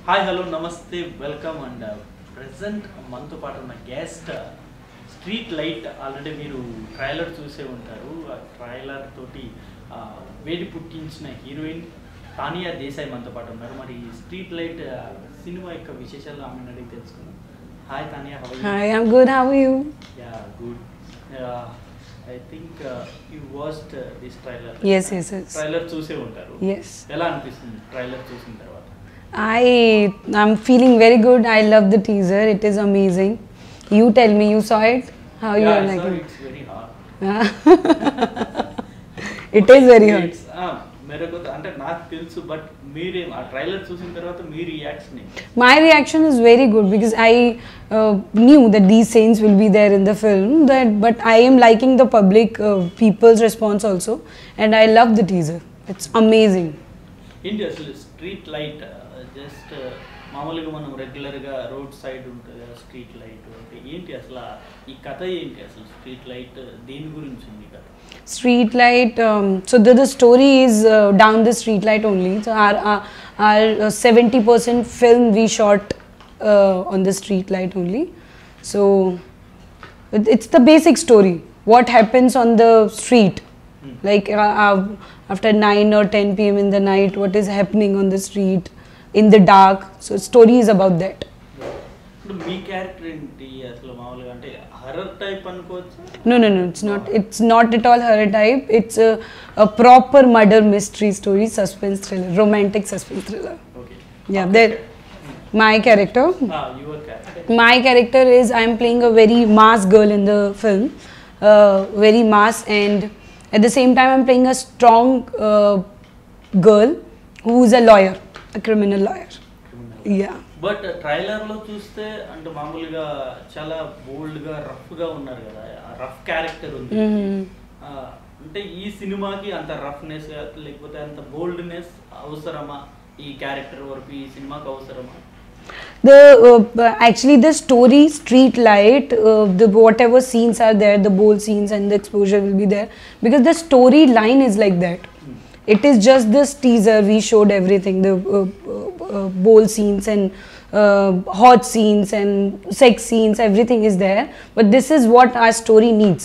Hi hello నమస్తే welcome and present మనతో పాటు ఉన్న గెస్ట్ స్ట్రీట్ లైట్ ఆల్రెడీ మీరు ట్రైలర్ చూసే ఉంటారు. ఆ ట్రైలర్ తోటి వేడి పుట్టించిన హీరోయిన్ తానియా దేశాయ్ మనతో పాటు ఉన్నారు. మరి స్ట్రీట్ లైట్ సినిమా యొక్క విశేషాలు ఆమెను అడిగి తెలుసుకుందాం. Hi Tania, how are you? Hi, I'm good. How are you? Yeah good. I think you watched this trailer. Yes. Trailer చూసే ఉంటారు. Yes. ఎలా అనిపిస్తుంది ట్రైలర్ చూసిన తర్వాత? I'm feeling very good. I love the teaser. It is amazing. You tell me, you saw it? How you are liking it? It's very hard. It is very hard. मेरे అంటే నాకు తెలుసు, but మీరే ఆ trailer చూసిన తర్వాత మీ reaction ఏంటి? My reaction is very good because I knew that these scenes will be there in the film. But I am liking the public people's response also, and I love the teaser. It's amazing. ఏంటి అసలు street light? Just మామూలుగా మనం రెగ్యులర్గా road side ఉంటుంది street light అంటే ఏంటి అసలు ఈ కథ ఏంటి? అసలు స్ట్రీట్ లైట్ దేని గురించి ఉంది కథ? Street light. So the story is down the street light only. So our 70% film we shot on the street light only. So it's the basic story. What happens on the street, like after 9 or 10 p.m. in the night, what is happening on the street in the dark. So story is about that. Me character ఏంటి అసలు? మామూలుగా అంటే horror type అనుకోవచ్చు? No, it's not at all horror type. It's a proper murder mystery story, suspense thriller, romantic suspense thriller. Okay. Yeah, there. My character. Your character. My character is I'm playing a very mass girl in the film, very mass, and at the same time I'm playing a strong girl who is a lawyer, a criminal lawyer. Yeah. But ట్రైలర్లో చూస్తే అంటే మామూలుగా చాలా బోల్డ్గా రఫ్గా ఉన్నారు కదా, rough character ఉంది. అంటే ఈ సినిమాకి అంత రఫ్నెస్ లేకపోతే అంత బోల్డ్నెస్ అవసరమా? ఈ క్యారెక్టర్ వరకు ఈ సినిమాకి అవసరమా? Actually the story Street Light, the whatever scenes are there, the bold scenes and the exposure will be there because the storyline is like that. It is just this teaser we showed everything, the bold scenes and hot scenes and sex scenes, everything is there, but this is what our story needs.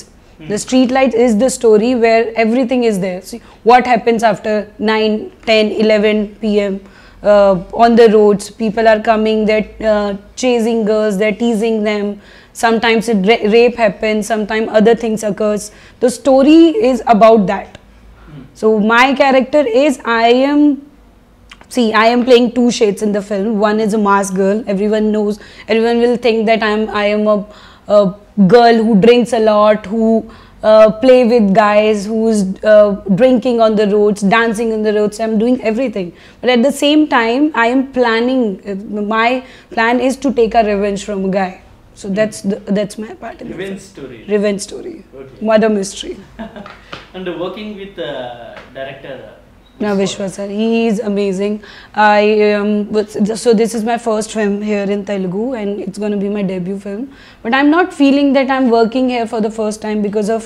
The Street Light is the story where everything is there. See what happens after 9, 10, 11 p.m. On the roads. People are coming, they're chasing girls, they're teasing them. Sometimes rape happens, sometimes other things occurs. The story is about that. So my character is I am playing two shades in the film. One is a mass girl. Everyone knows. Everyone will think that I am a girl who drinks a lot, who play with guys, who's drinking on the roads, dancing on the roads. I'm doing everything. But at the same time, I am planning. My plan is to take a revenge from a guy. So that's my part in Revenge story. Revenge story. Okay. Murder mystery. And working with director Vishwa sir, he is amazing. So this is my first film here in Telugu and it's going to be my debut film. But I'm not feeling that I'm working here for the first time because of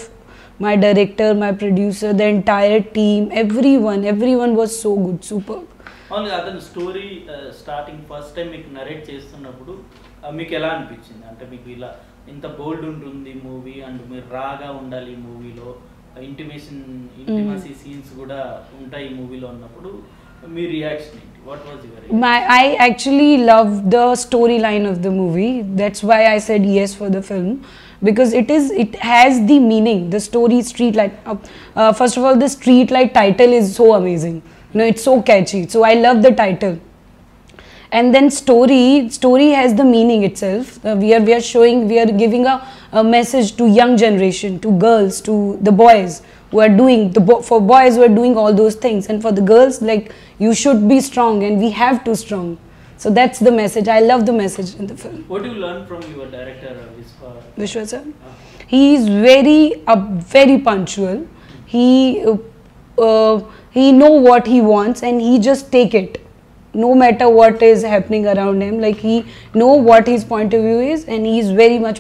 my director, my producer, the entire team, everyone was so good, superb. Only అతను story starting first time మీకు narrate చేస్తున్నప్పుడు మీకు ఎలా అనిపించింది? అంటే మీకు ఇలా ఇంత బోల్డ్ ఉంటుంది మూవీ అండ్ మీరు రాగా ఉండాలి ఈ మూవీలో, ఇంటిమసీ సీన్స్ కూడా ఉంటాయి ఈ మూవీలో అన్నప్పుడు మీ రియాక్షన్ ఏంటి? What was your? I actually love the storyline of the movie. That's why I said yes for the film because it has the meaning. The story Street Light. First of all, the Street Light title is so amazing. It's so catchy. So I love the title. And then story has the meaning itself. We are giving a message to young generation, to girls, to the boys who are doing for boys who are doing all those things, and for the girls, like, you should be strong and we have to strong. So that's the message. I love the message in the film. What do you learn from your director Vishwa sir? He is very punctual. He know what he wants and he just take it. No matter what is happening around him, like he know what his point of view is and he is very much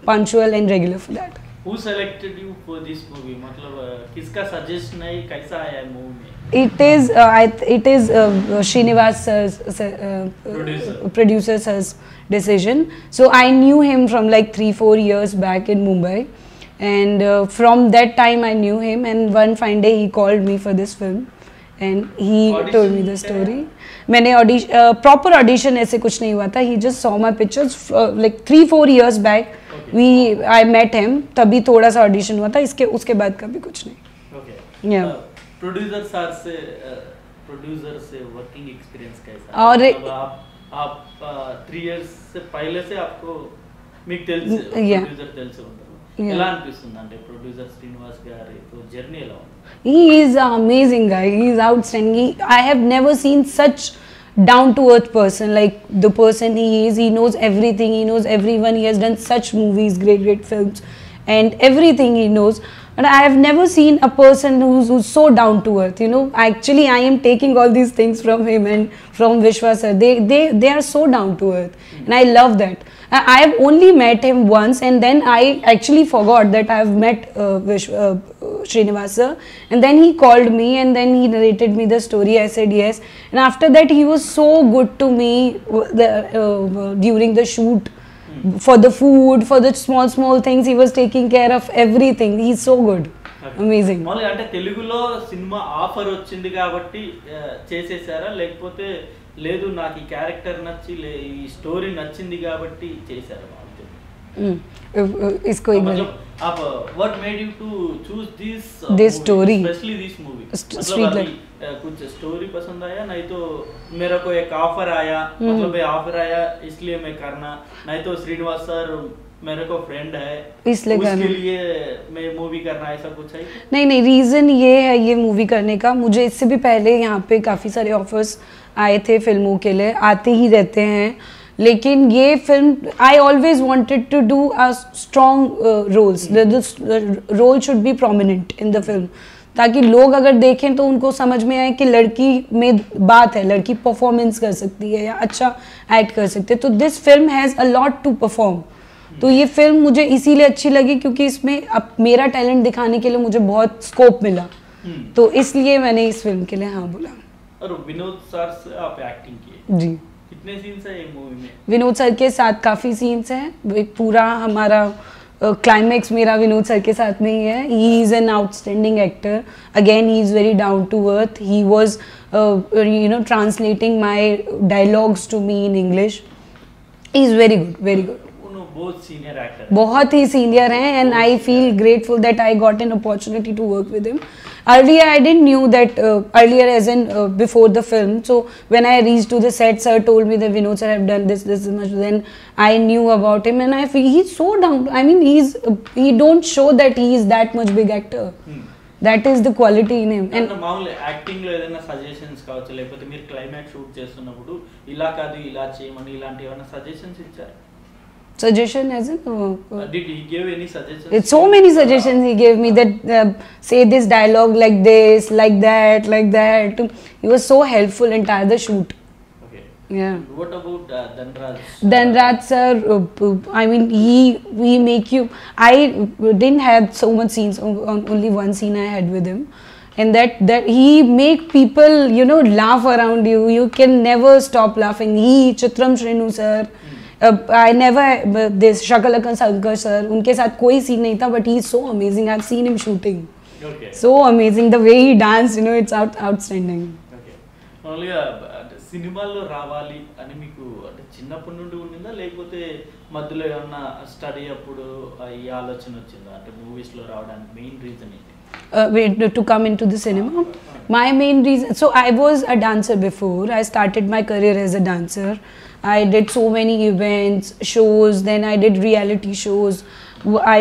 punctual and regular for that. Who selected you for this movie? मतलब किसका suggestion है, कैसा आया movie में? It is Srinivas producer sir's decision. So I knew him from like 3-4 years back in Mumbai, and from that time I knew him. And one fine day he called me for this film, and he told me the story. मैंने proper audition ऐसे कुछ नहीं हुआ था. He just saw my pictures like 3-4 years back. I met him. तभी थोड़ा सा audition हुआ था. उसके बाद कभी कुछ नहीं. Okay. Yeah. प्रोड्यूसर से वर्किंग एक्सपीरियंस कैसा? और आप 3 years से पहले से आपको మీకు తెలుసు ప్రొడ్యూసర్ తెలుసు ఉంటారు. ఎలా అనిపిస్తుంది అంటే ప్రొడ్యూసర్ శ్రీనివాస్ గారి జర్నీ ఎలా ఉంది? He is an amazing guy. He is outstanding. I have never seen such down to earth person, like the person he is. He knows everything. He knows everyone. He has done such movies, great films, and everything he knows. But I have never seen a person who's so down to earth. You know, actually I am taking all these things from him and from Vishwa sir. They are so down to earth, and I love that. I have only met him once, and then I actually forgot that I have met Srinivas sir. And then he called me, and then he narrated me the story. I said yes, and after that he was so good to me during the shoot. For the food, for the small things, he was taking care of everything. He's so good. Amazing. మామూలుగా అంటే తెలుగులో cinema offer వచ్చింది కాబట్టి చేసేసారా, లేకపోతే లేదు నాకు ఈ character నచ్చి ఈ స్టోరీ నచ్చింది కాబట్టి చేశారా? इसको एक मतलब आप what made you to choose this story, especially this movie? Street Light. कुछ स्टोरी पसंद आया, नहीं तो मेरा को एक ऑफर आया, मतलब ये ऑफर आया इसलिए मैं करना, नहीं तो श्रीनिवास सर मेरे को फ्रेंड है इसलिए उसके लिए मैं मूवी करना, ऐसा कुछ है? नहीं, रीज़न ये है ये मूवी करने का. मुझे इससे भी पहले यहाँ पे काफ़ी सारे ऑफर्स आए थे फिल्मों के लिए, आते ही रहते हैं. लेकिन ये film I always wanted to do a strong roles. The role should be prominent in the film, ताकि लोग अगर देखें तो उनको समझ में आए कि लड़की में बात है, लड़की परफॉर्मेंस कर सकती है या अच्छा एक्ट कर सकती है. तो this film has a lot to perform. तो ये फिल्म मुझे इसीलिए अच्छी लगी क्योंकि इसमें अब मेरा टैलेंट दिखाने के लिए मुझे बहुत स्कोप मिला. तो इसलिए मैंने इस फिल्म के लिए हाँ बोला. और विनोद सर से आप एक्टिंग किए जी. कितने सीन्स है ये मूवी में? विनोद सर के साथ काफ़ी सीन्स हैं. एक पूरा हमारा क्लाइमैक्स मेरा विनोद सर के साथ में ही है. He is an outstanding actor. Again he is very down to earth. He was translating my dialogues to me in English. He is very good, very good. बहुत सीनियर एक्टर, बहुत ही senior हैं, and I feel grateful that I got an opportunity to work with him. Earlier I didn't knew that earlier as in before the film. So when I reached to the set, sir told me that Vinod sir have done this much. Then I knew about him, and I feel he's so down. I mean he don't show that he is that much big actor. That is the quality in him. And మామూలు acting లో ఏదైనా suggestions కావచ్చు, లేకపోతే మీరు climax shoot చేస్తున్నప్పుడు ఇలా కాదు ఇలా చేయమని ఇలాంటి ఏమైనా సజెషన్స్ ఇచ్చారు? Suggestion as in did he give any suggestions? It's so many suggestions he gave me, that say this dialogue like this, like that. He was so helpful entire the shoot. Okay. Yeah. What about Dhanraj? Dhanraj sir, I mean he make you. I didn't have so much scenes. Only one scene I had with him, and that he make people laugh around you. You can never stop laughing. Chitram Shrinu sir. I never this Shakalaka Shankar sir, उनके साथ कोई scene नहीं था, but he is so amazing. I've seen him shooting. Okay. So amazing the way he danced, it's outstanding. Okay. Only సినిమాల్లో రావాలి అని మీకు అంటే చిన్నప్పటి నుండి ఉండిందా, లేకపోతే మధ్యలో ఏమన్నా స్టడీ అప్పుడు ఈ ఆలోచన వచ్చిందా? అంటే మూవీస్ లో రావడానికి మెయిన్ రీజన్ ఏంటి? To come into the cinema, my main reason. So I was a dancer before. I started my career as a dancer. I did so many events, shows, then I did reality shows. I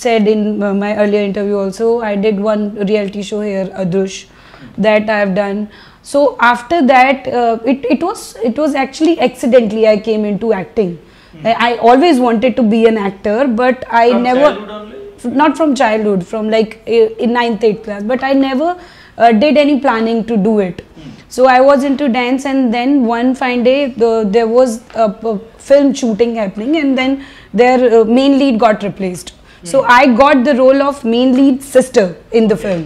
said in my earlier interview also, I did one reality show here, Adrush, that I have done. So after that, it was actually accidentally I came into acting. I always wanted to be an actor, but I from never, not from childhood, from like in 9th, 8th class, but I never did any planning to do it. So I was into dance, and then one fine day there was a film shooting happening, and then their main lead got replaced. So I got the role of main lead sister in the film,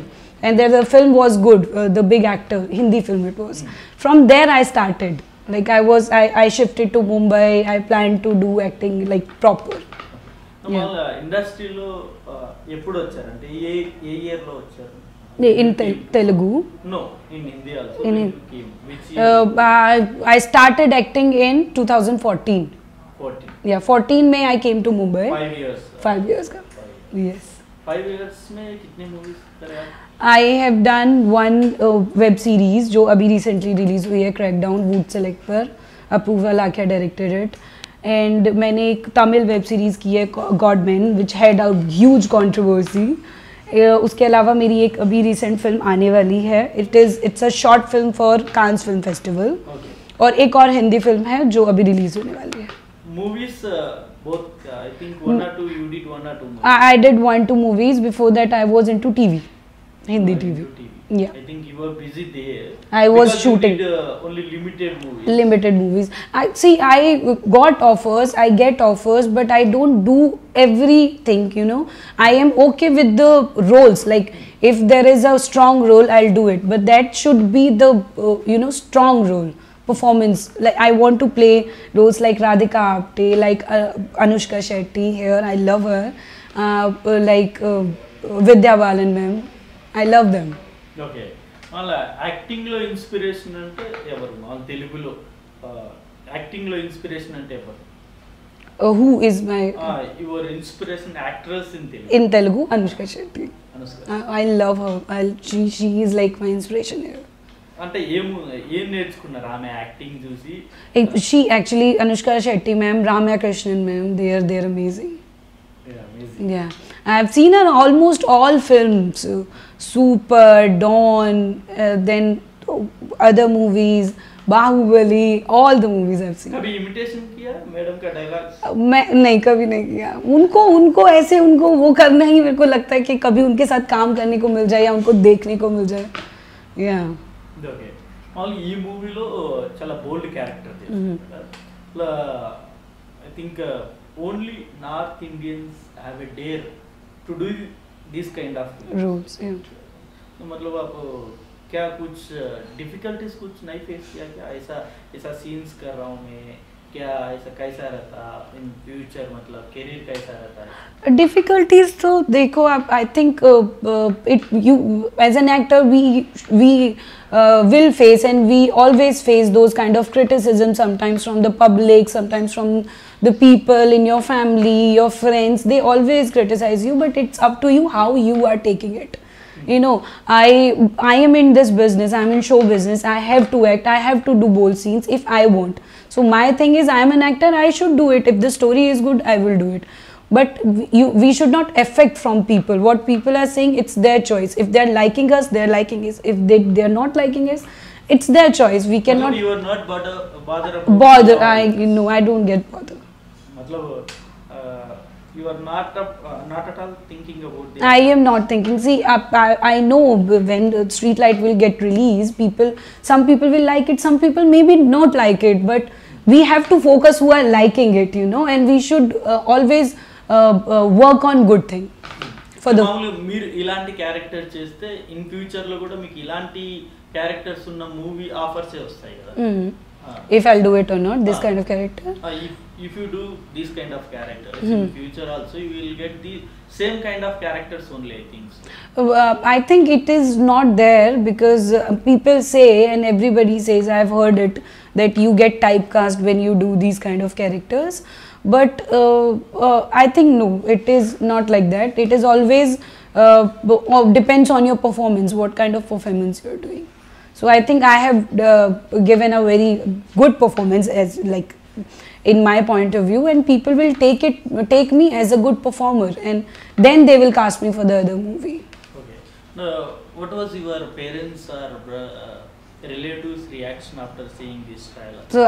and the film was good. The big actor, Hindi film it was. From there I started. Like I shifted to Mumbai. I planned to do acting like proper. వాళ్ళ ఇండస్ట్రీలో ఎప్పుడు వచ్చారంటే ఏ ఏ year లో వచ్చారు? In Telugu. No, in Hindi also. In When you came, which year? I started acting in 2014. 14. Yeah, 14 May I came to Mumbai. 5 years. 5 years ago. Yes. 5 years में कितने movies करे आप? I have done one web series जो अभी recently release हुई है, Crackdown, Wood Select पर. Apurva Lakhia directed it. And मैंने एक तमिल वेब सीरीज़ की है Godman, which had a huge controversy. उसके अलावा मेरी एक अभी रिसेंट फिल्म आने वाली है. It's a short film for Cannes Film Festival. Okay. और एक और हिंदी फिल्म है जो अभी रिलीज होने वाली है. Movies, both I think 1 or 2 you did 1 or 2 movies. I did 1-2 movies. Before that I was into TV, Hindi You were TV. into TV. Yeah. I think you were busy there. I was because shooting. You did only limited movies. Limited movies. I got offers, I get offers, but I don't do everything, you know. I am okay with the roles. Like if there is a strong role, I'll do it. But that should be the strong role. Performance. Like I want to play roles like Radhika Apte, like Anushka Shetty here. I love her. Like Vidya Balan ma'am. I love them. Okay మళ్ళీ యాక్టింగ్లో inspiration అంటే ఎవరు? మన తెలుగులో యాక్టింగ్లో inspiration అంటే ఎవరు? Who is my your inspiration actress in Telugu? in Telugu? Anushka Shetty. Anushka. I love her. She is like my inspiration here. అంటే ఏం నేర్చుకున్నారు ఆమె యాక్టింగ్ చూసి? She actually, Anushka Shetty ma'am, Ramya Krishnan ma'am, they're amazing. Amazing. Yeah, I have seen her almost all films, Super, Dawn, then other movies, Bahubali, all the movies I've seen. कभी imitation किया madam का dialogues? मैं नहीं, कभी नहीं किया. उनको ऐसे उनको वो करना ही मेरे को लगता है कि कभी उनके साथ काम करने को मिल जाए या उनको देखने को मिल जाए. Yeah. ఓకే మళ్ళీ ఈ మూవీలో చాలా బోల్డ్ character I think only north Indians have a dare to do this kind of Roles, yeah. तो मतलब आप क्या कुछ डिफिकल्टीज कुछ नहीं फेस किया क्या? ऐसा सीन्स कर रहा हूँ मैं, क्या ऐसा कैसा रहता इन फ्यूचर, मतलब करियर कैसा रहता है? Difficulties तो देखो आप, I think you as an actor we will face, and we always face those kind of criticism, sometimes from the public, sometimes from the people in your family, your friends. They always criticize you, but it's up to you how you are taking it. You know, I am in this business, I'm in show business, I have to act, I have to do bold scenes if I want. So my thing is, I'm an actor, I should do it. If the story is good, I will do it. But we should not affect from people. What people are saying, it's their choice. If they're liking us, they're liking us. If they're not liking us, it's their choice. We cannot you are not bother bother. I don't get bothered. मतलब you are not at all thinking about this. I am not thinking. See, I know when Streetlight will get released, some people will like it, some people maybe not like it, but we have to focus who are liking it, you know, and we should always work on good thing. For the మీరు ఇలాంటి character చేస్తే in future లో కూడా మీకు ఇలాంటి characters ఉన్న movie offers వస్తాయి కదా? if I'll do it or not, this kind of character. If you do this kind of characters in future also, you will get the same kind of characters only, I think so. I think it is not there because people say, and everybody says, I've heard it, that you get typecast when you do these kind of characters. But I think no, it is not like that. It is always depends on your performance, what kind of performance you are doing. So I think I have given a very good performance, as like in my point of view, and people will take me as a good performer, and then they will cast me for the other movie. Okay. Now, what was your parents or relatives' reaction after seeing this trailer? So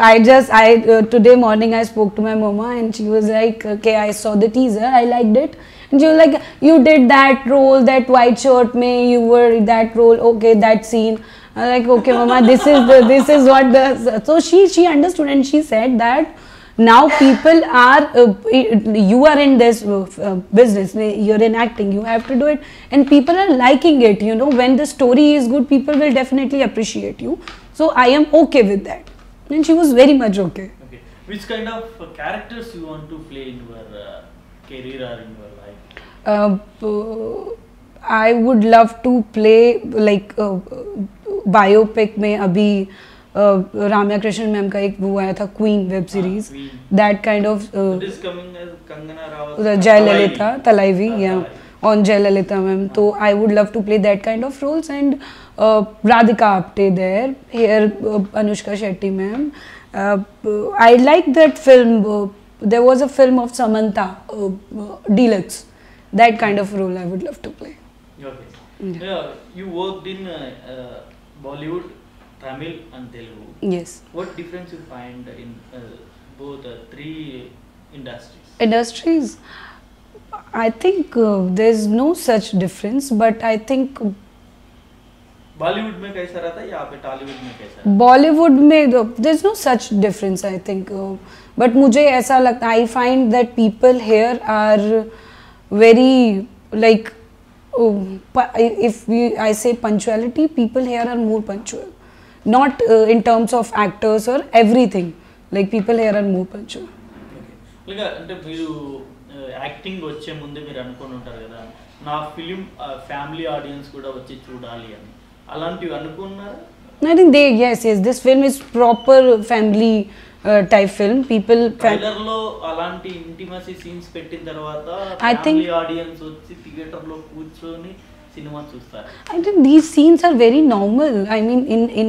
today morning I spoke to my mama, and she was like, okay, I saw the teaser, I liked it. And she was like, you did that role, that white shirt mein, you were that role, okay, that scene. I was like, okay mama, this is what the, so she understood, and she said that now people are you are in this business, you're in acting, you have to do it, and people are liking it, you know. When the story is good, people will definitely appreciate you. So I am okay with that, and she was very much okay. Okay. Which kind of characters you want to play in your career or in your life? I would love to play like biopic में अभी Ramya Krishnan ma'am का एक वो आया था Queen web series, Queen. That kind of It is coming as Kangana Ranaut. Jayalalithaa Thalaivi या Talaivi. on Jayalalithaa ma'am. तो I would love to play that kind of roles, and Radhika Apte there, here Anushka Shetty ma'am. I like that film. There was a film of Samantha, Deluxe. That kind of role I would love to play. Okay. Yeah, you worked in Bollywood, Tamil and Telugu. Yes. What difference you find in both three industries? Industries, I think there's no such difference, but I think Bollywood में कैसा रहता है या पे टॉलीवुड में कैसा? बॉलीवुड में there's no such difference, I think. But मुझे ऐसा लगता, I find that people here are very like, I say punctuality, people here are more punctual. Not in terms of actors or everything. Like people here are more punctual. Okay. అంటే మీరు acting వచ్చే ముందే మీరు అనుకొని ఉంటారు కదా, నా film family audience కూడా వచ్చి చూడాలి అని, అలాంటివి అనుకున్నారా? I think yes, this film is proper family type film. People trailer లో అలాంటి ఇంటిమసీ సీన్స్ పెట్టిన తర్వాత I think- ఫ్యామిలీ ఆడియన్స్ వచ్చి థియేటర్ లో కూర్చొని సినిమా చూస్తారు. I think these scenes are very normal. I mean, in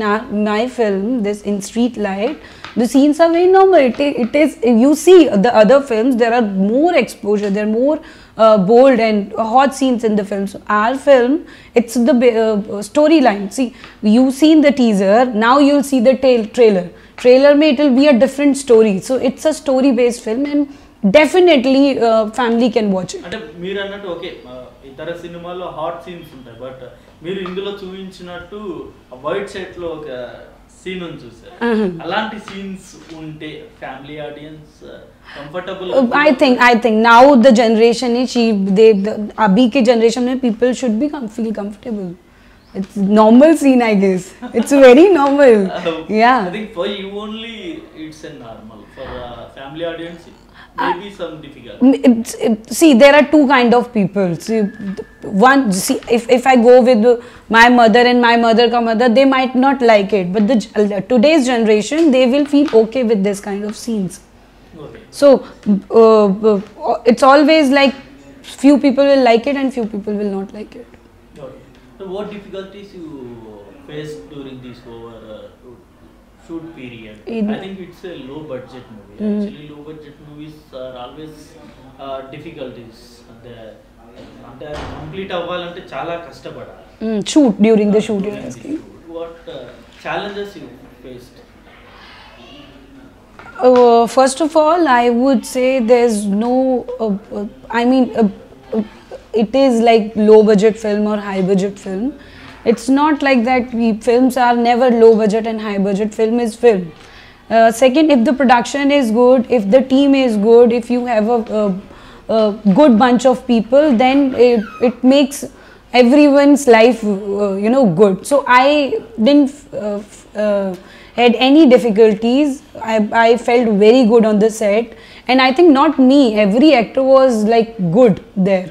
my film, this in Street Light, the scenes are very normal. It is, you see the other films, there are more exposure, there are more bold and hot scenes in the film. So our film, it's the storyline. See, you've seen the teaser, now you'll see the trailer. Trailer mein it will be a different story. So it's a story based film, and definitely family can watch it. అంటే మీరు అన్నట్టు okay, ఇతర సినిమాల్లో hot scenes ఉంటాయి, but మీరు ఇందులో చూపించినట్టు white set లో ఒక సీన్ ఉంది చూసారు, అలాంటి సీన్స్ ఉంటే family audience comfortable. I think now the generation is the abhi ke generation mein people should be feel comfortable. It's normal scene, I guess. It's very normal. Yeah. I think for you only it's a normal. For family audience, maybe some difficult. See, there are two kind of people. See, one, see, if I go with my mother and my mother ka mother, they might not like it. But today's generation, they will feel okay with this kind of scenes. Okay. So it's always like few people will like it and few people will not like it. Okay. So what difficulties you faced during this shoot period? I think it's a low budget movie. Actually, low budget movies are always difficulties. అంటే complete అవ్వాలంటే చాలా కష్టపడాలి. Shoot, during the shoot you're asking. What challenges you faced? First of all, I would say there's no, I mean, it is like low budget film or high budget film. It's not like that. Films are never low budget and high budget. Film is film. Second, if the production is good, if the team is good, if you have a good bunch of people, then it makes everyone's life, good. So I didn't had any difficulties. I felt very good on the set, and I think not me, every actor was like good there.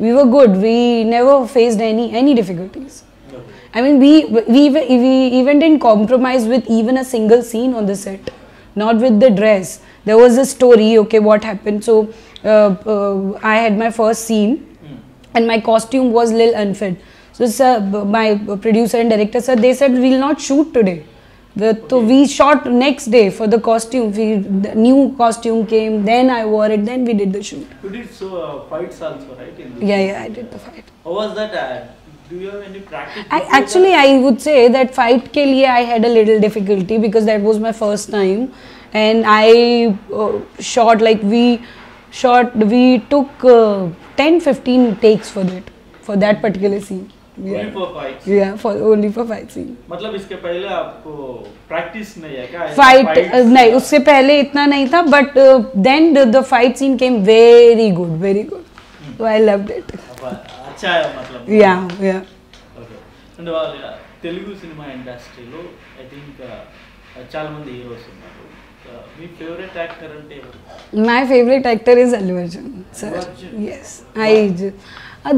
We were good. We never faced any difficulties. I mean, we even didn't compromise with even a single scene on the set. Not with the dress. There was a story. Okay, what happened? So I had my first scene, and my costume was little unfit. So sir, my producer and director said, they said we'll not shoot today. So we shot next day for the costume. The new costume came, then I wore it, then we did the shoot. You did fights also, right? Yeah, I did the fight. How was that? Do you have any practice? I would say that fight ke liye I had a little difficulty because that was my first time, and I shot like we took 10-15 takes for that particular scene. Only for fights. Yeah, for only for fight scene. मतलब इसके पहले आपको practice नहीं है क्या? Fight नहीं, उससे पहले इतना नहीं था, but then the fight scene came very good, so I loved it. अच्छा है मतलब. Yeah. ఓకే. అండ్ వాళ్ళ తెలుగు సినిమా ఇండస్ట్రీలో ఐ థింక్ చాలా మంది హీరోస్ ఉన్నారు. మీ ఫేవరెట్ యాక్టర్ అంటే ఎవరు? My favorite actor is Allu Arjun, sir. Allu Arjun? Yes.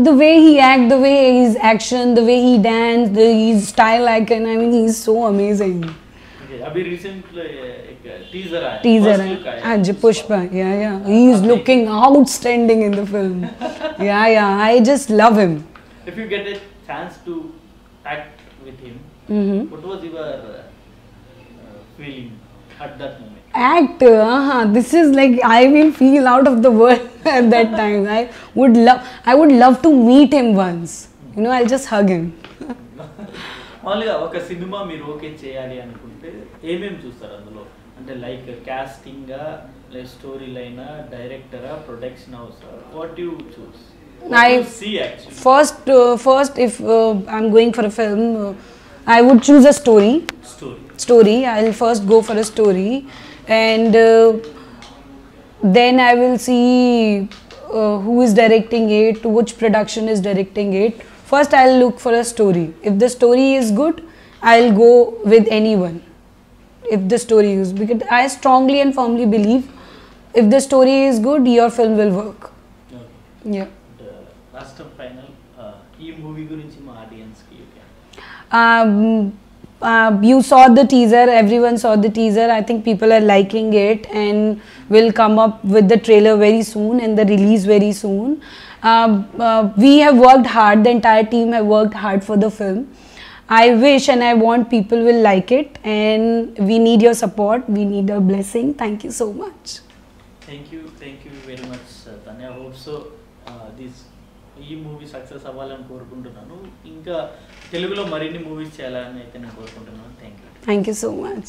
The way he act, the way his action, the way he dance, his style icon, I mean, he's so amazing. Okay, अभी recently एक teaser आया. Teaser First hai. look आया. Haan ji, Pushpa. Yeah. He is looking outstanding in the film. Yeah. I just love him. If you get a chance to act with him, what was your feeling at that moment? Act, this is like I will feel out of the world at that time. I would love to meet him once. I'll just hug him. మామూలుగా ఒక cinema మీరు okay చేయాలి అనుకుంటే ఏమేమి చూస్తారు అందులో? అంటే like కాస్టింగా, లైక్ స్టోరీ లైనా, డైరెక్టరా, ప్రొడక్షన్ హౌసా? What you choose? See actually. First, if I'm going for a film, I would choose a story. I'll first go for a story, and then I will see who is directing it, which production is directing it. First, I'll look for a story. If the story is good, I'll go with anyone. If the story is, because I strongly and firmly believe, if the story is good, your film will work. Okay. Yeah. Last final ఈ movie గురించి మా audience కి You saw the teaser, everyone saw the teaser. I think people are liking it, and will come up with the trailer very soon and the release very soon. We have worked hard, the entire team have worked hard for the film. I wish and I want people will like it, and we need your support, we need a blessing. Thank you so much. Thank you very much, Tanya. I hope so ఈ movie success అవ్వాలని కోరుకుంటున్నాను. ఇంకా తెలుగులో మరిన్ని movies చేయాలని అయితే నేను కోరుకుంటున్నాను. Thank you so much.